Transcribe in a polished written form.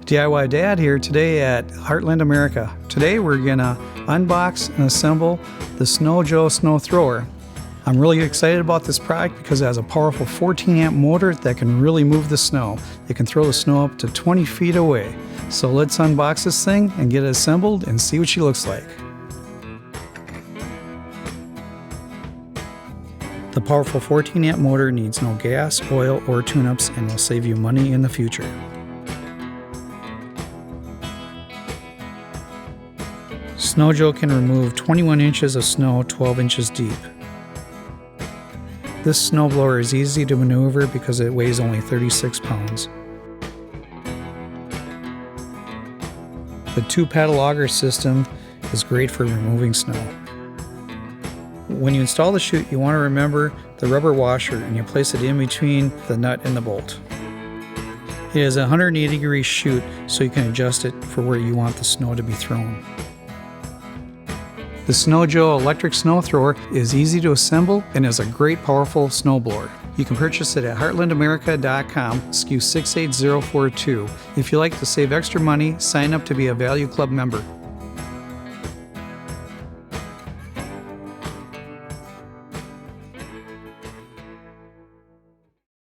DIY Dad here today at Heartland, America. Today we're gonna unbox and assemble the Snow Joe snow thrower. I'm really excited about this product because it has a powerful 14 amp motor that can really move the snow. It can throw the snow up to 20 feet away. So let's unbox this thing and get it assembled and see what she looks like. The powerful 14 amp motor needs no gas, oil, or tune-ups and will save you money in the future. Snow Joe can remove 21 inches of snow 12 inches deep. This snowblower is easy to maneuver because it weighs only 36 pounds. The 2-paddle auger system is great for removing snow. When you install the chute, you want to remember the rubber washer and you place it in between the nut and the bolt. It is a 180-degree chute, so you can adjust it for where you want the snow to be thrown. The Snow Joe electric snow thrower is easy to assemble and is a great powerful snowblower. You can purchase it at heartlandamerica.com, SKU 68042. If you like to save extra money, sign up to be a Value Club member.